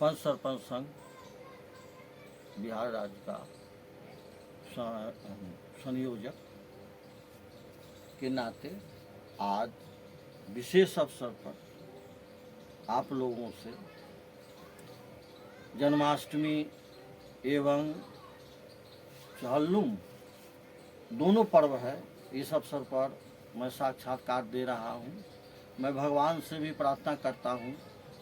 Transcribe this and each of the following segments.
पंच सरपंच संघ बिहार राज्य का संयोजक के नाते आज विशेष अवसर पर आप लोगों से जन्माष्टमी एवं चहल्लुम दोनों पर्व है, इस अवसर पर मैं साक्षात्कार दे रहा हूँ। मैं भगवान से भी प्रार्थना करता हूँ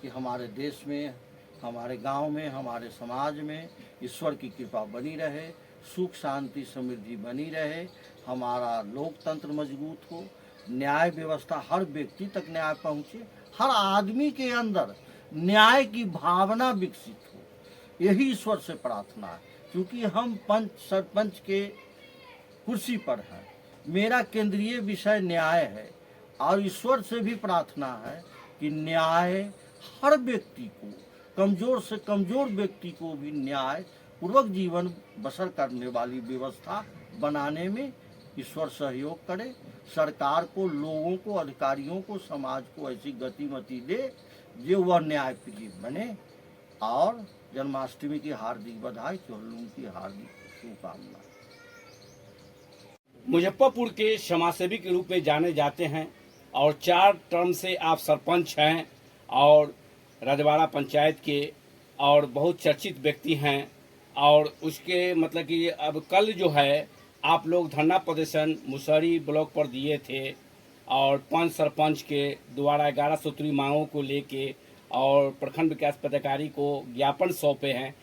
कि हमारे देश में, हमारे गांव में, हमारे समाज में ईश्वर की कृपा बनी रहे, सुख शांति समृद्धि बनी रहे, हमारा लोकतंत्र मजबूत हो, न्याय व्यवस्था हर व्यक्ति तक न्याय पहुँचे, हर आदमी के अंदर न्याय की भावना विकसित हो। यही ईश्वर से प्रार्थना है, क्योंकि हम पंच सरपंच के कुर्सी पर हैं। मेरा केंद्रीय विषय न्याय है और ईश्वर से भी प्रार्थना है कि न्याय हर व्यक्ति को, कमज़ोर से कमज़ोर व्यक्ति को भी न्याय पूर्वक जीवन बसर करने वाली व्यवस्था बनाने में ईश्वर सहयोग करे। सरकार को, लोगों को, अधिकारियों को, समाज को ऐसी गतिमति दे जो वह न्याय प्रिय बने। और जन्माष्टमी की हार्दिक बधाई, चहल्लुम की हार्दिक शुभकामनाएं। मुजफ्फरपुर के समाजसेवी के रूप में जाने जाते हैं और 4 टर्म से आप सरपंच हैं और रजवाड़ा पंचायत के, और बहुत चर्चित व्यक्ति हैं। और उसके मतलब कि अब कल जो है आप लोग धरना प्रदर्शन मुसहरी ब्लॉक पर दिए थे और 5 सरपंच के द्वारा 11 सूत्री मांगों को लेके और प्रखंड विकास पदाधिकारी को ज्ञापन सौंपे हैं।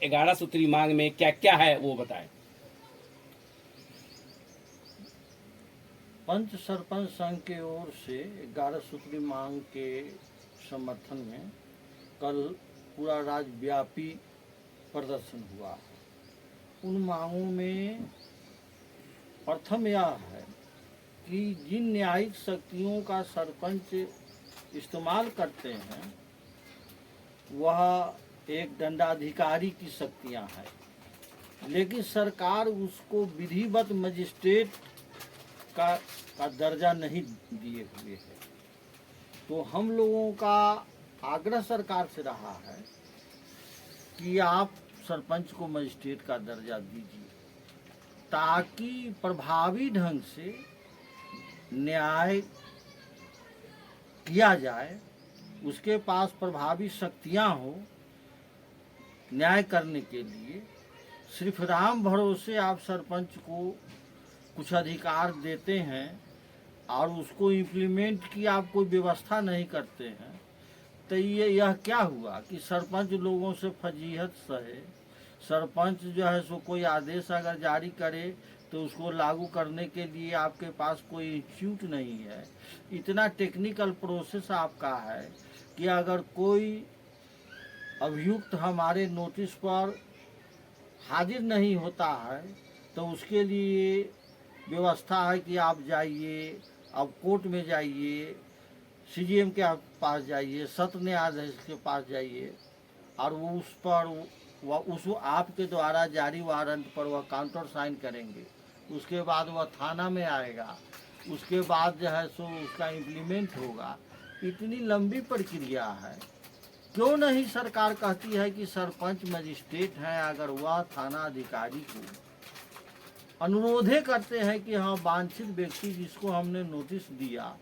11 सूत्री मांग में क्या क्या है वो बताएं। पंच सरपंच संघ के ओर से 11 सूत्री मांग के समर्थन में कल पूरा राज्यव्यापी प्रदर्शन हुआ। उन मांगों में प्रथम यह है कि जिन न्यायिक शक्तियों का सरपंच इस्तेमाल करते हैं वह एक दंडाधिकारी की शक्तियां हैं, लेकिन सरकार उसको विधिवत मजिस्ट्रेट का दर्जा नहीं दिए हुए है। तो हम लोगों का आग्रह सरकार से रहा है कि आप सरपंच को मजिस्ट्रेट का दर्जा दीजिए, ताकि प्रभावी ढंग से न्याय किया जाए, उसके पास प्रभावी शक्तियां हो न्याय करने के लिए। सिर्फ राम भरोसे आप सरपंच को कुछ अधिकार देते हैं और उसको इम्प्लीमेंट की आप कोई व्यवस्था नहीं करते हैं, तो यह क्या हुआ कि सरपंच लोगों से फजीहत सहे। सरपंच जो है सो कोई आदेश अगर जारी करे तो उसको लागू करने के लिए आपके पास कोई इंस्टीट्यूट नहीं है। इतना टेक्निकल प्रोसेस आपका है कि अगर कोई अभियुक्त हमारे नोटिस पर हाजिर नहीं होता है तो उसके लिए व्यवस्था है कि आप जाइए, आप कोर्ट में जाइए, सीजीएम के पास जाइए, सत्र न्यायाधीश के पास जाइए और वो उस पर उस आपके द्वारा जारी वारंट पर वह काउंटर साइन करेंगे। उसके बाद वह थाना में आएगा, उसके बाद जो है सो उसका इम्प्लीमेंट होगा। इतनी लंबी प्रक्रिया है। क्यों नहीं सरकार कहती है कि सरपंच मजिस्ट्रेट हैं, अगर वह थाना अधिकारी को अनुरोधे करते हैं कि हाँ वांछित व्यक्ति जिसको हमने नोटिस दिया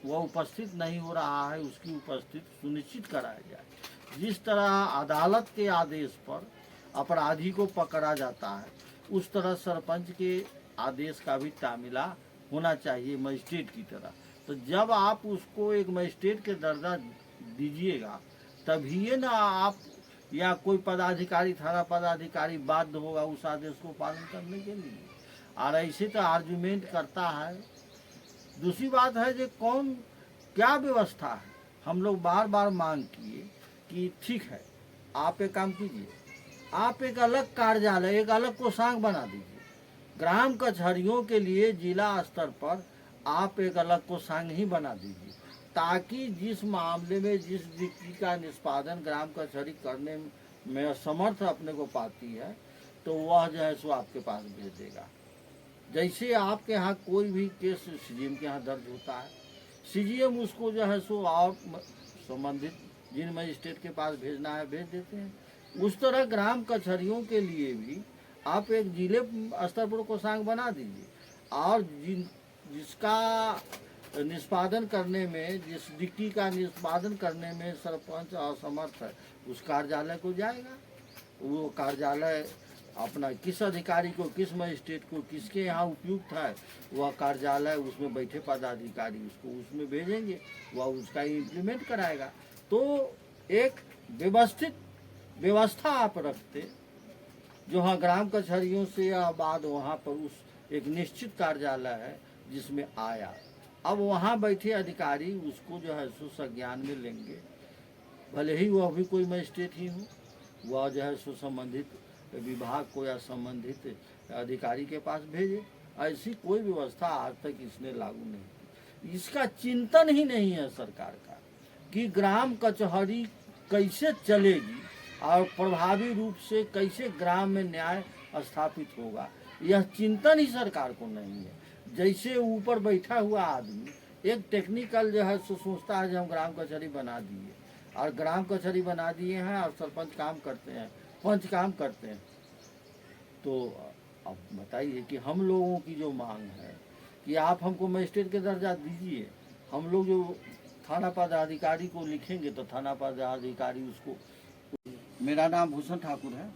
वह उपस्थित नहीं हो रहा है, उसकी उपस्थिति सुनिश्चित कराया जाए। जिस तरह अदालत के आदेश पर अपराधी को पकड़ा जाता है, उस तरह सरपंच के आदेश का भी तामीला होना चाहिए मजिस्ट्रेट की तरह। तो जब आप उसको एक मजिस्ट्रेट के दर्जा दीजिएगा तभी ना आप या कोई पदाधिकारी, थाना पदाधिकारी बाध्य होगा उस आदेश को पालन करने के लिए। और ऐसे तो आर्गुमेंट करता है। दूसरी बात है जो कौन क्या व्यवस्था है। हम लोग बार बार मांग किए कि ठीक है आप एक काम कीजिए, आप एक अलग कार्यालय, एक अलग कोषांग बना दीजिए। ग्राम कचहरियों के लिए जिला स्तर पर आप एक अलग कोषांग ही बना दीजिए, ताकि जिस मामले में जिस व्यक्ति का निष्पादन ग्राम कचहरी करने में असमर्थ अपने को पाती है तो वह जो है सो आपके पास भेज देगा। जैसे आपके यहाँ कोई भी केस सीजीएम के यहाँ दर्ज होता है, सीजीएम उसको जो है सो और संबंधित जिन मजिस्ट्रेट के पास भेजना है भेज देते हैं। उस तरह ग्राम कचहरियों के लिए भी आप एक जिले स्तर पर कोषांग बना दीजिए, और जिसका निष्पादन करने में, जिस डिक्टी का निष्पादन करने में सरपंच असमर्थ है, उस कार्यालय को जाएगा। वो कार्यालय अपना किस अधिकारी को, किस मजिस्ट्रेट को, किसके यहाँ उपयुक्त है, वह कार्यालय उसमें बैठे पदाधिकारी उसको उसमें भेजेंगे, वह उसका इम्प्लीमेंट कराएगा। तो एक व्यवस्थित व्यवस्था आप रखते, जो हाँ ग्राम कचहरियों से या बाद वहाँ पर उस एक निश्चित कार्यालय है जिसमें आया, अब वहाँ बैठे अधिकारी उसको जो है सो संज्ञान में लेंगे, भले ही वह भी कोई मजिस्ट्रेट ही हो, वह जो है सो संबंधित विभाग को या संबंधित अधिकारी के पास भेजे। ऐसी कोई व्यवस्था आज तक इसने लागू नहीं की। इसका चिंतन ही नहीं है सरकार का कि ग्राम कचहरी कैसे चलेगी और प्रभावी रूप से कैसे ग्राम में न्याय स्थापित होगा, यह चिंतन ही सरकार को नहीं है। जैसे ऊपर बैठा हुआ आदमी एक टेक्निकल जो है सोचता है, जो हम ग्राम कचहरी बना दिए, और ग्राम कचहरी बना दिए हैं और सरपंच काम करते हैं, पंच काम करते हैं। तो अब बताइए कि हम लोगों की जो मांग है कि आप हमको मजिस्ट्रेट के दर्जा दीजिए, हम लोग जो थाना पदाधिकारी को लिखेंगे तो थाना पदाधिकारी उसको। मेरा नाम भूषण ठाकुर है।